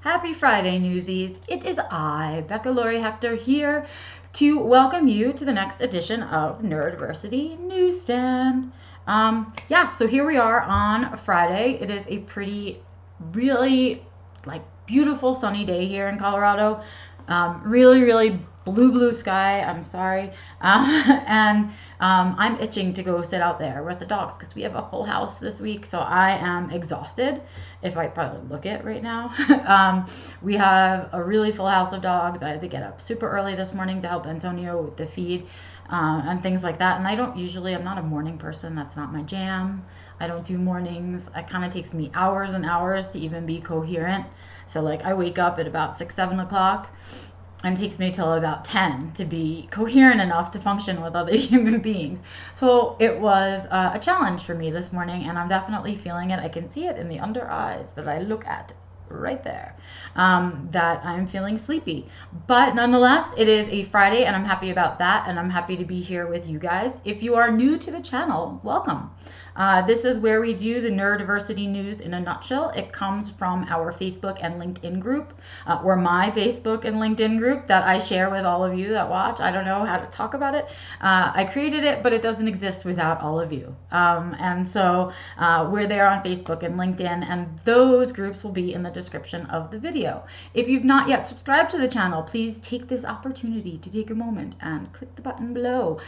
Happy Friday, newsies. It is I, Becca Lori Hector, here to welcome you to the next edition of Neurodiversity Newsstand. So here we are on Friday. It is a really beautiful sunny day here in Colorado. Really blue sky. I'm sorry. And I'm itching to go sit out there with the dogs because we have a full house this week. So I am exhausted, if I probably look it right now. We have a really full house of dogs. I had to get up super early this morning to help Antonio with the feed and things like that. And I'm not a morning person. That's not my jam. I don't do mornings. It kind of takes me hours and hours to even be coherent. So I wake up at about 6, 7 o'clock and it takes me till about 10 to be coherent enough to function with other human beings. So it was a challenge for me this morning, and I'm definitely feeling it. I can see it in the under eyes that I look at right there, that I'm feeling sleepy. But nonetheless, it is a Friday, and I'm happy about that, and I'm happy to be here with you guys. If you are new to the channel, welcome. This is where we do the neurodiversity news in a nutshell. It comes from our Facebook and LinkedIn group, or my Facebook and LinkedIn group that I share with all of you that watch. I don't know how to talk about it. I created it, but it doesn't exist without all of you. And so we're there on Facebook and LinkedIn, and those groups will be in the description of the video. If you've not yet subscribed to the channel, please take this opportunity to take a moment and click the button below.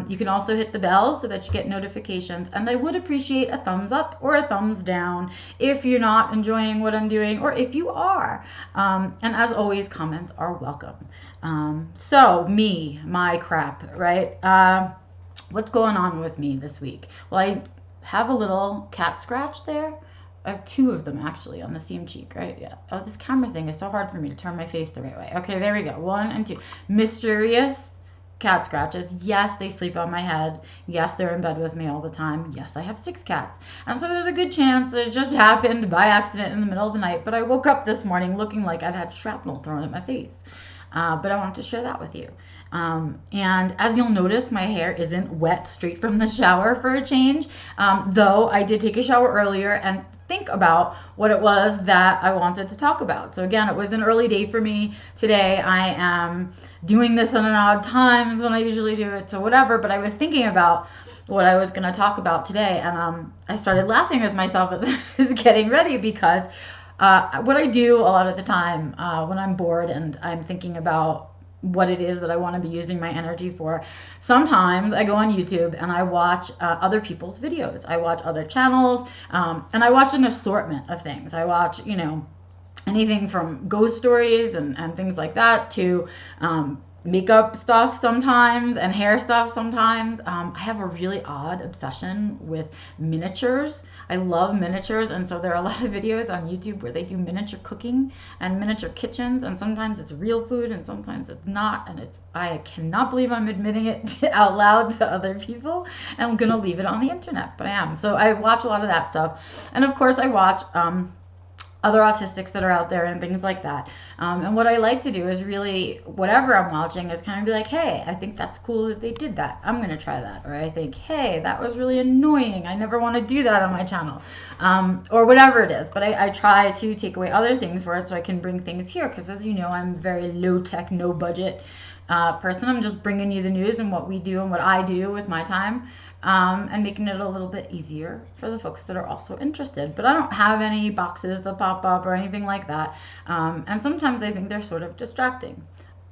You can also hit the bell so that you get notifications, and I would appreciate a thumbs up or a thumbs down if you're not enjoying what I'm doing, or if you are. And as always, comments are welcome. So my crap, right? What's going on with me this week? Well, I have a little cat scratch there. I have 2 of them actually on the same cheek, right? Yeah. Oh, this camera thing is so hard for me to turn my face the right way. Okay, there we go. 1 and 2. Mysterious cat scratches. Yes, they sleep on my head. Yes, they're in bed with me all the time. Yes, I have 6 cats. And so there's a good chance that it just happened by accident in the middle of the night. But I woke up this morning looking like I'd had shrapnel thrown at my face. But I wanted to share that with you. And as you'll notice, my hair isn't wet straight from the shower for a change, though I did take a shower earlier and think about what it was that I wanted to talk about. So again, it was an early day for me today. I am doing this at an odd times when I usually do it, so whatever, but I was thinking about what I was going to talk about today, and I started laughing with myself as I was getting ready, because what I do a lot of the time when I'm bored and I'm thinking about what it is that I want to be using my energy for, sometimes I go on YouTube and I watch other people's videos. I watch other channels, and I watch an assortment of things. I watch, anything from ghost stories and things like that to makeup stuff sometimes and hair stuff sometimes. I have a really odd obsession with miniatures. I love miniatures, and so there are a lot of videos on YouTube where they do miniature cooking and miniature kitchens, and sometimes it's real food and sometimes it's not, and I cannot believe I'm admitting it out loud to other people, and I'm gonna leave it on the internet, but I am. So I watch a lot of that stuff, and of course I watch other autistics that are out there and things like that. And what I like to do is really, whatever I'm watching, is kind of be like, hey, I think that's cool that they did that. I'm going to try that. Or I think, hey, that was really annoying. I never want to do that on my channel. Or whatever it is. But I try to take away other things for it so I can bring things here. Because as you know, I'm a very low-tech, no-budget person. I'm just bringing you the news and what we do and what I do with my time. And making it a little bit easier for the folks that are also interested. But I don't have any boxes that pop up or anything like that. And sometimes I think they're sort of distracting.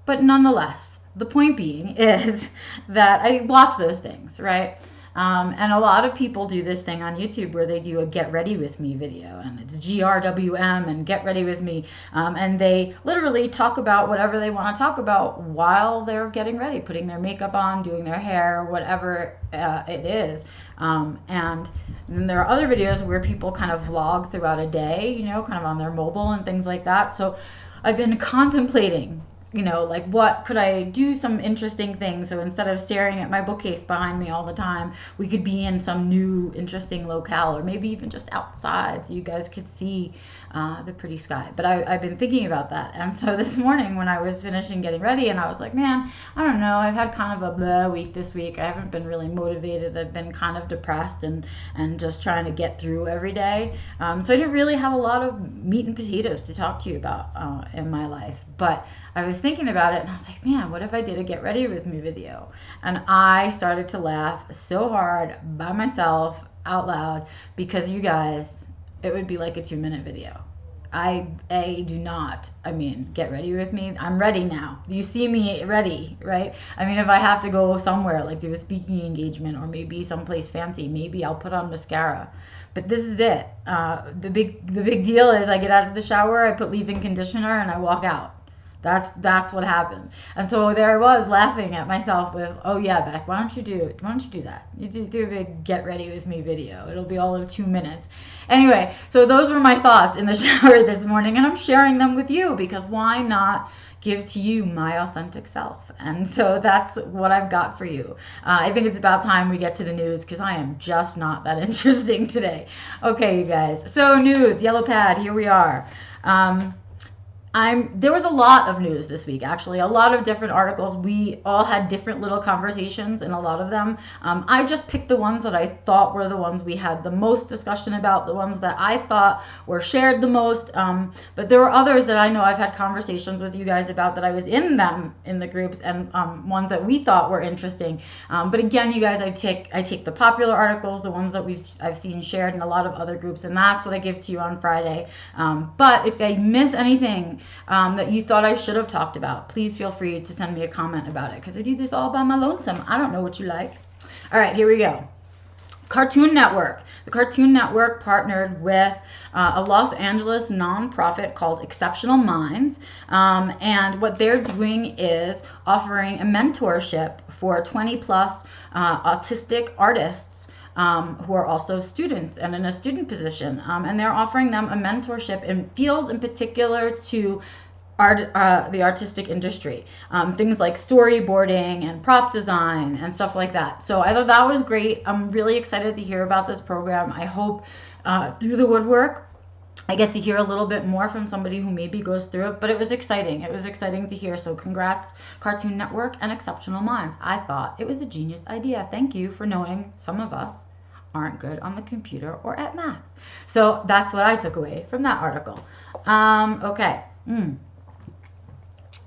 But nonetheless, the point being is that I watch those things, right? And a lot of people do this thing on YouTube where they do a get ready with me video, and it's GRWM and get ready with me. And they literally talk about whatever they want to talk about while they're getting ready, putting their makeup on, doing their hair, whatever it is. And then there are other videos where people kind of vlog throughout a day, kind of on their mobile and things like that. So I've been contemplating you know, like what could I do some interesting things? So instead of staring at my bookcase behind me all the time, we could be in some new interesting locale, or maybe even just outside so you guys could see the pretty sky. But I've been thinking about that. And so this morning when I was finishing getting ready, and I was like, man, I don't know, I've had kind of a blah week this week. I haven't been really motivated. I've been kind of depressed and just trying to get through every day. So I didn't really have a lot of meat and potatoes to talk to you about in my life. But I was thinking about it and I was like, man, what if I did a get ready with me video? And I started to laugh so hard by myself out loud because you guys, it would be like a 2-minute video. I do not, get ready with me. I'm ready now. You see me ready, right? I mean, if I have to go somewhere, like do a speaking engagement or maybe someplace fancy, maybe I'll put on mascara. But this is it. The big deal is I get out of the shower, I put leave-in conditioner, and I walk out. That's what happened. And so there I was laughing at myself with, oh yeah, Beck, why don't you do that? You do a big get ready with me video. It'll be all of 2 minutes. Anyway, so those were my thoughts in the shower this morning, and I'm sharing them with you because why not give to you my authentic self? And so that's what I've got for you. I think it's about time we get to the news because I am just not that interesting today. Okay, you guys. So news, yellow pad, here we are. There was a lot of news this week, actually, a lot of different articles. We all had different little conversations in a lot of them. I just picked the ones that I thought were the ones we had the most discussion about, the ones that I thought were shared the most. But there were others that I know I've had conversations with you guys about that I was in the groups, and ones that we thought were interesting. But again, you guys, I take the popular articles, the ones that I've seen shared in a lot of other groups, and that's what I give to you on Friday. But if I miss anything that you thought I should have talked about, please feel free to send me a comment about it because I do this all by my lonesome. I don't know what you like. All right, here we go. Cartoon Network. The Cartoon Network partnered with a Los Angeles nonprofit called Exceptional Minds, and what they're doing is offering a mentorship for 20-plus autistic artists who are also students and in a student position, and they're offering them a mentorship in fields in particular to the artistic industry, things like storyboarding and prop design and stuff like that. So I thought that was great. I'm really excited to hear about this program. I hope through the woodwork I get to hear a little bit more from somebody who maybe goes through it, but it was exciting. It was exciting to hear. So congrats, Cartoon Network and Exceptional Minds. I thought it was a genius idea. Thank you for knowing some of us aren't good on the computer or at math. So that's what I took away from that article. Okay.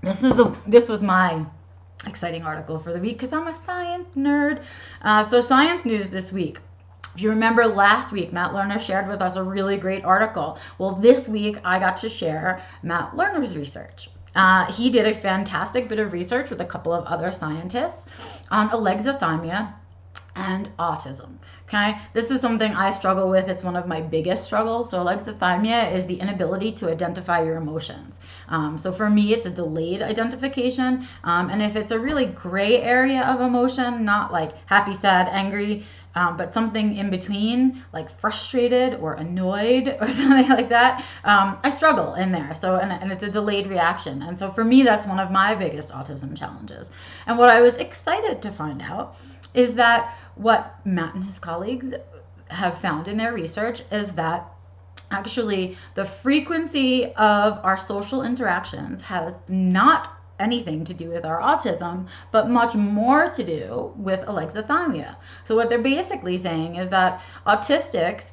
This was my exciting article for the week because I'm a science nerd. So science news this week. If you remember last week, Matt Lerner shared with us a really great article. Well, this week I got to share Matt Lerner's research. He did a fantastic bit of research with a couple of other scientists on alexithymia and autism. Okay, this is something I struggle with. It's one of my biggest struggles. So alexithymia is the inability to identify your emotions. So for me, it's a delayed identification. And if it's a really gray area of emotion, not like happy, sad, angry, but something in between, like frustrated or annoyed or something like that, I struggle in there. So, and it's a delayed reaction. And so for me, that's one of my biggest autism challenges. And what I was excited to find out is that what Matt and his colleagues have found in their research is that actually the frequency of our social interactions has not anything to do with our autism, but much more to do with alexithymia. So what they're basically saying is that autistics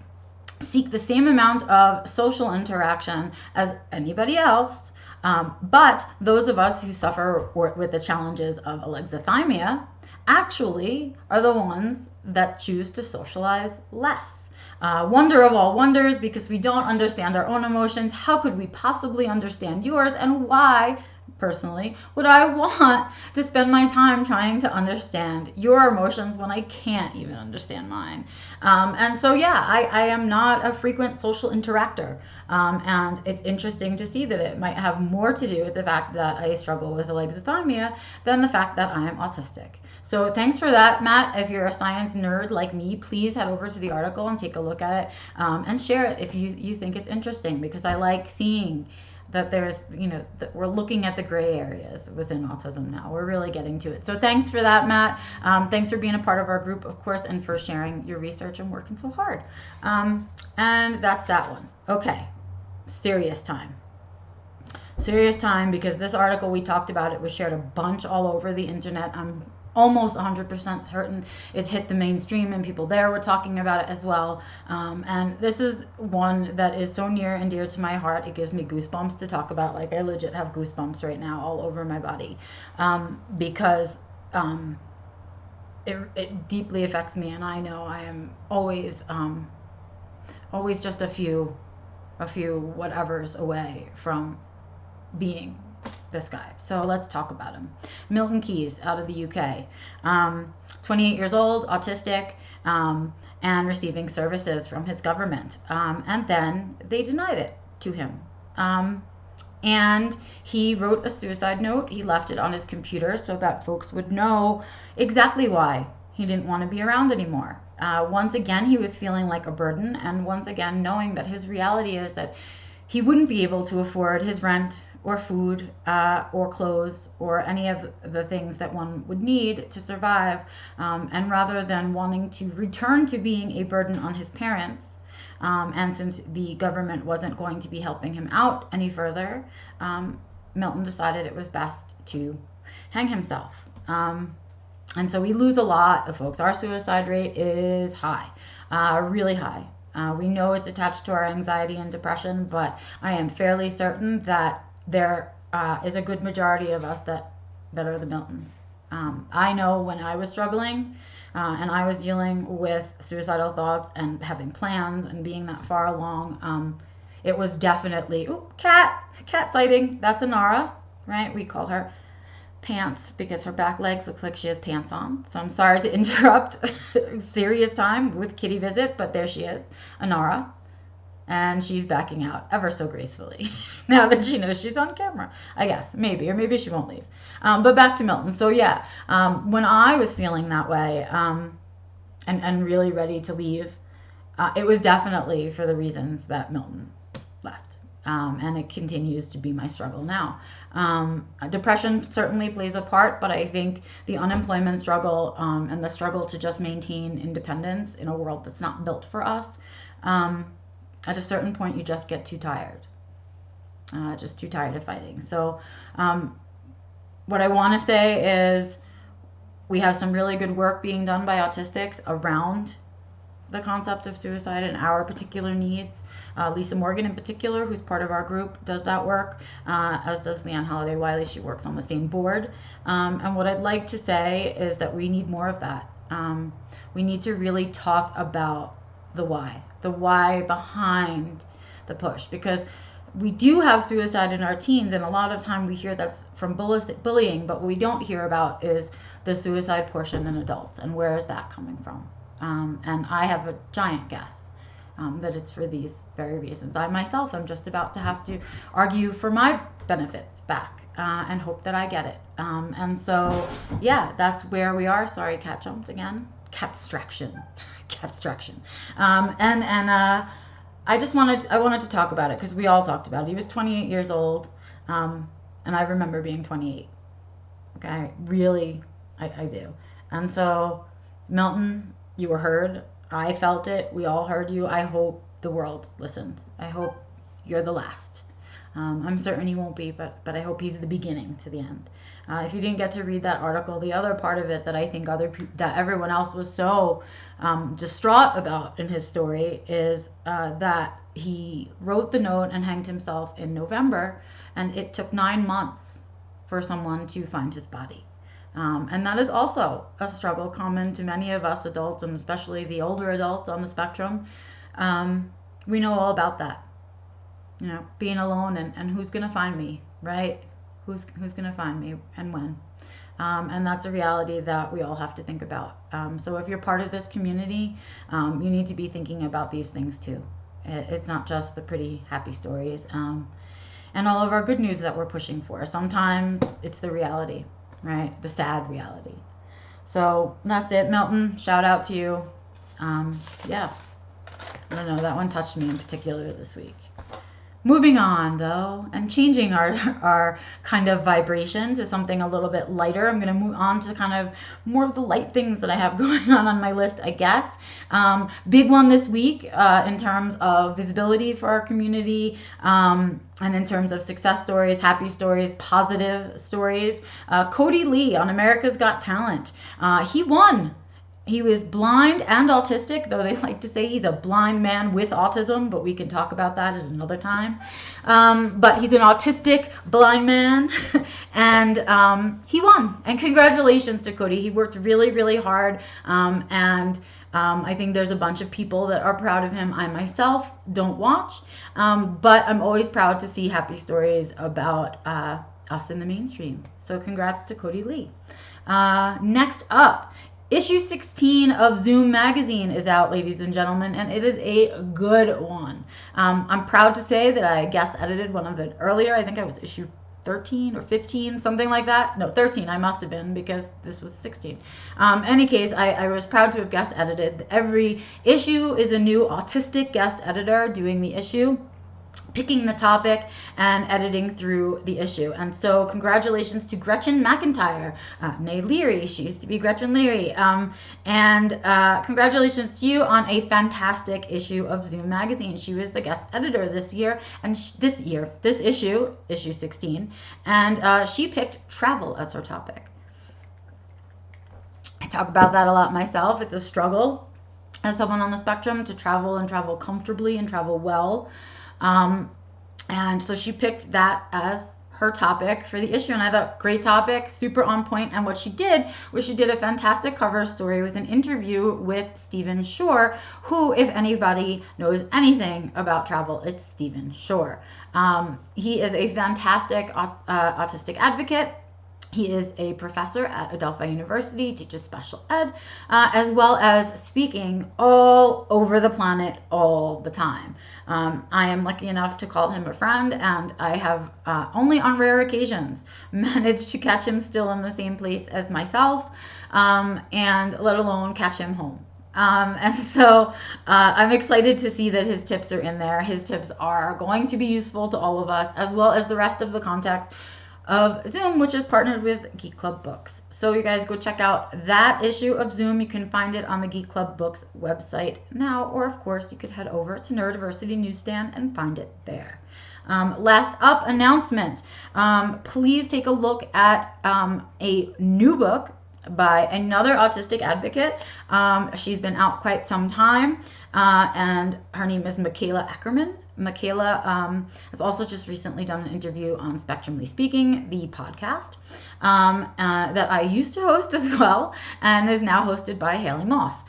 seek the same amount of social interaction as anybody else, but those of us who suffer with the challenges of alexithymia actually are the ones that choose to socialize less. Wonder of all wonders, because we don't understand our own emotions. How could we possibly understand yours? And why, personally, would I want to spend my time trying to understand your emotions when I can't even understand mine? And so, yeah, I am not a frequent social interactor. And it's interesting to see that it might have more to do with the fact that I struggle with alexithymia than the fact that I am autistic. So thanks for that, Matt. If you're a science nerd like me, please head over to the article and take a look at it and share it if you think it's interesting, because I like seeing that there's, that we're looking at the gray areas within autism now. We're really getting to it. So thanks for that, Matt. Thanks for being a part of our group, of course, and for sharing your research and working so hard. And that's that one. Okay, serious time. Serious time, because this article we talked about, it was shared a bunch all over the internet. I'm almost 100% certain it's hit the mainstream and people there were talking about it as well. And this is one that is so near and dear to my heart. It gives me goosebumps to talk about. Like, I legit have goosebumps right now all over my body, because it deeply affects me, and I know I am always just a few whatevers away from being this guy. So let's talk about him. Milton Keyes, out of the UK, 28 years old, autistic, and receiving services from his government. And then they denied it to him. And he wrote a suicide note. He left it on his computer so that folks would know exactly why he didn't want to be around anymore. Once again, he was feeling like a burden, and once again, knowing that his reality is that he wouldn't be able to afford his rent or food or clothes or any of the things that one would need to survive. And rather than wanting to return to being a burden on his parents, and since the government wasn't going to be helping him out any further, Milton decided it was best to hang himself. And so we lose a lot of folks. Our suicide rate is high, really high. We know it's attached to our anxiety and depression, but I am fairly certain that there is a good majority of us that are the Miltons. I know when I was struggling and I was dealing with suicidal thoughts and having plans and being that far along, it was definitely, cat sighting. That's Anara, right? We call her Pants because her back legs looks like she has pants on. So I'm sorry to interrupt serious time with kitty visit, but there she is, Anara. And she's backing out ever so gracefully now that she knows she's on camera, I guess. Maybe, or maybe she won't leave. But back to Milton. So yeah, when I was feeling that way and really ready to leave, it was definitely for the reasons that Milton left. And it continues to be my struggle now. Depression certainly plays a part, but I think the unemployment struggle and the struggle to just maintain independence in a world that's not built for us, at a certain point you just get too tired, just too tired of fighting. So what I want to say is we have some really good work being done by autistics around the concept of suicide and our particular needs. Lisa Morgan in particular, who's part of our group, does that work, as does Leanne Holliday-Wiley. She works on the same board. And what I'd like to say is that we need more of that. We need to really talk about the why behind the push, because we do have suicide in our teens, and a lot of time we hear that's from bullying, but what we don't hear about is the suicide portion in adults, and where is that coming from? And I have a giant guess that it's for these very reasons. I myself am just about to have to argue for my benefits back and hope that I get it. And so, yeah, that's where we are. Sorry, cat jumped again. Catstraction. Catstraction. I wanted to talk about it because we all talked about it. He was 28 years old, and I remember being 28. Okay, really, I do. And so, Milton, you were heard. I felt it. We all heard you. I hope the world listened. I hope you're the last. I'm certain he won't be, but I hope he's the beginning to the end. If you didn't get to read that article, the other part of it that I think that everyone else was so distraught about in his story is that he wrote the note and hanged himself in November, and it took 9 months for someone to find his body. And that is also a struggle common to many of us adults, and especially the older adults on the spectrum. We know all about that. You know, being alone and who's going to find me, right? Who's going to find me and when? And that's a reality that we all have to think about. So if you're part of this community, you need to be thinking about these things too. It's not just the pretty, happy stories and all of our good news that we're pushing for. Sometimes it's the reality, right? The sad reality. So that's it, Milton. Shout out to you. Yeah, I don't know. That one touched me in particular this week. Moving on though, and changing our kind of vibration to something a little bit lighter. I'm going to move on to kind of more of the light things that I have going on my list, I guess. Big one this week in terms of visibility for our community, and in terms of success stories, happy stories, positive stories. Cody Lee on America's Got Talent. He won. He was blind and autistic, though they like to say he's a blind man with autism, but we can talk about that at another time. But he's an autistic blind man, and he won. And congratulations to Cody. He worked really, really hard, and I think there's a bunch of people that are proud of him. I myself don't watch, but I'm always proud to see happy stories about us in the mainstream. So congrats to Cody Lee. Next up, issue 16 of Zoom magazine is out, ladies and gentlemen, and it is a good one. I'm proud to say that I guest edited one of it earlier. I think I was issue 13 or 15, something like that. No, 13 I must have been, because this was 16. Any case, I was proud to have guest edited. Every issue is a new autistic guest editor doing the issue, picking the topic and editing through the issue. And so congratulations to Gretchen McIntyre, nay Leary, she used to be Gretchen Leary, and congratulations to you on a fantastic issue of Zoom magazine. She was the guest editor this year, and this issue 16, and she picked travel as her topic. I talk about that a lot myself. It's a struggle as someone on the spectrum to travel and travel comfortably and travel well. And so she picked that as her topic for the issue, and I thought, great topic, super on point. And what she did was she did a fantastic cover story with an interview with Stephen Shore, who, if anybody knows anything about travel, it's Stephen Shore. He is a fantastic autistic advocate. He is a professor at Adelphi University, teaches special ed, as well as speaking all over the planet all the time. I am lucky enough to call him a friend, and I have only on rare occasions managed to catch him still in the same place as myself, and let alone catch him home. And so I'm excited to see that his tips are in there. His tips are going to be useful to all of us, as well as the rest of the context of Zoom, which is partnered with Geek Club Books. So you guys go check out that issue of Zoom. You can find it on the Geek Club Books website now, or of course you could head over to Neurodiversity Newsstand and find it there. Last up, announcement. Please take a look at a new book by another autistic advocate. She's been out quite some time, and her name is Michaela Ackerman. Michaela has also just recently done an interview on Spectrumly Speaking, the podcast, that I used to host as well, and is now hosted by Haley Moss.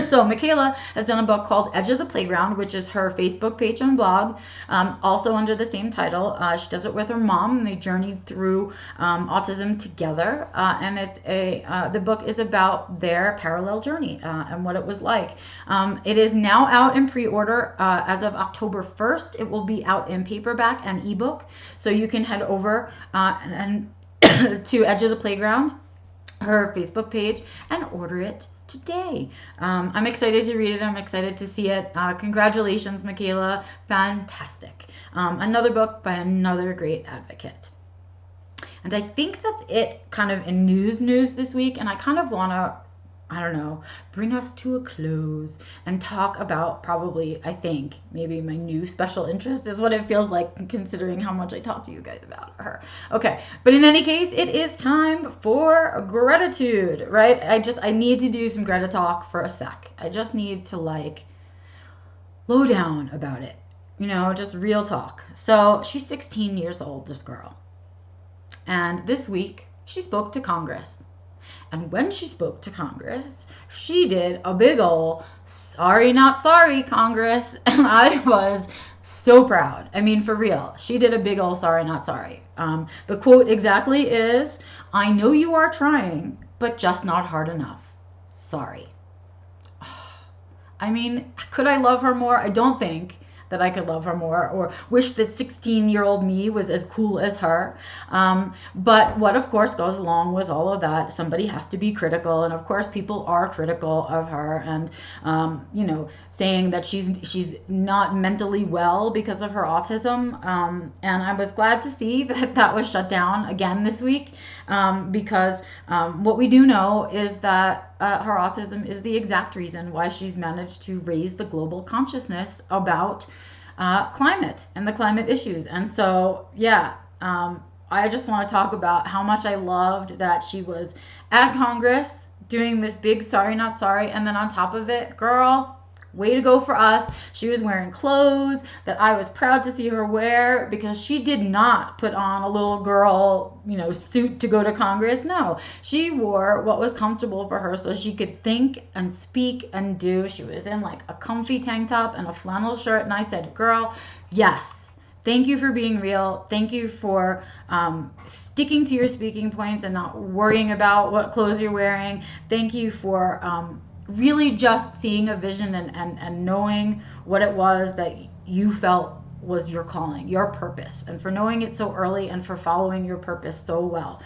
So Michaela has done a book called Edge of the Playground, which is her Facebook page and blog, also under the same title. She does it with her mom, and they journeyed through autism together, and it's the book is about their parallel journey and what it was like. It is now out in pre-order as of October 1st. It will be out in paperback and ebook, so you can head over and to Edge of the Playground, her Facebook page, and order it today. I'm excited to read it. I'm excited to see it. Congratulations, Michaela. Fantastic. Another book by another great advocate. And I think that's it kind of in news this week. And I kind of want to, I don't know, bring us to a close and talk about probably, I think, maybe my new special interest is what it feels like, considering how much I talk to you guys about her. Okay, but in any case, it is time for gratitude, right? I need to do some Greta talk for a sec. I just need to like low down about it, you know, just real talk. So she's 16 years old, this girl. And this week, she spoke to Congress. And when she spoke to Congress, she did a big ol' sorry not sorry, Congress. And I was so proud. I mean, for real. She did a big ol' sorry not sorry. The quote exactly is, "I know you are trying, but just not hard enough. Sorry." I mean, could I love her more? I don't think that I could love her more, or wish that 16-year-old me was as cool as her. But what of course goes along with all of that, somebody has to be critical, and of course people are critical of her, and you know, saying that she's not mentally well because of her autism, and I was glad to see that that was shut down again this week, because what we do know is that her autism is the exact reason why she's managed to raise the global consciousness about climate and the climate issues. And so, yeah, I just want to talk about how much I loved that she was at Congress doing this big sorry not sorry, and then on top of it, girl, way to go for us. She was wearing clothes that I was proud to see her wear, because she did not put on a little girl, suit to go to Congress. No, she wore what was comfortable for her so she could think and speak and do. She was in like a comfy tank top and a flannel shirt, and I said, girl, yes. Thank you for being real. Thank you for sticking to your speaking points and not worrying about what clothes you're wearing. Thank you for really just seeing a vision and knowing what it was that you felt was your calling, your purpose, and for knowing it so early and for following your purpose so well.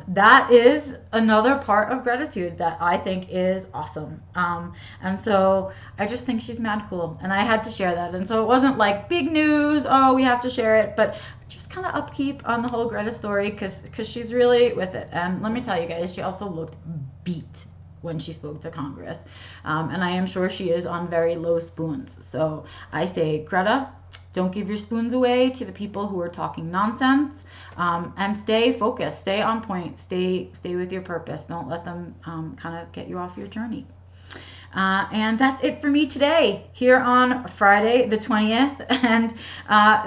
That is another part of gratitude that I think is awesome. And so I just think she's mad cool, and I had to share that. And so it wasn't like big news, oh, we have to share it, but just kind of upkeep on the whole Greta story, because she's really with it. And let me tell you guys, she also looked beat when she spoke to Congress. And I am sure she is on very low spoons. So I say, Greta, don't give your spoons away to the people who are talking nonsense, and stay focused, stay on point, stay with your purpose. Don't let them kind of get you off your journey. And that's it for me today here on Friday the 20th. And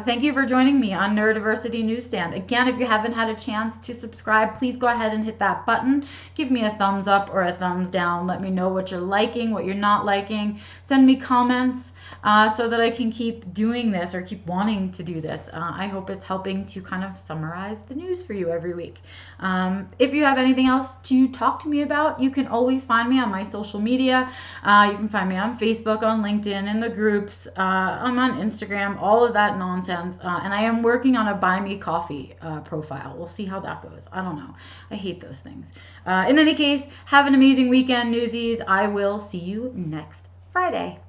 thank you for joining me on Neurodiversity Newsstand. Again, if you haven't had a chance to subscribe, please go ahead and hit that button. Give me a thumbs up or a thumbs down. Let me know what you're liking, what you're not liking. Send me comments so that I can keep doing this or keep wanting to do this. I hope it's helping to kind of summarize the news for you every week. If you have anything else to talk to me about, you can always find me on my social media. You can find me on Facebook, on LinkedIn, in the groups. I'm on Instagram, all of that nonsense. And I am working on a Buy Me Coffee profile. We'll see how that goes. I don't know. I hate those things. In any case, have an amazing weekend, newsies. I will see you next Friday.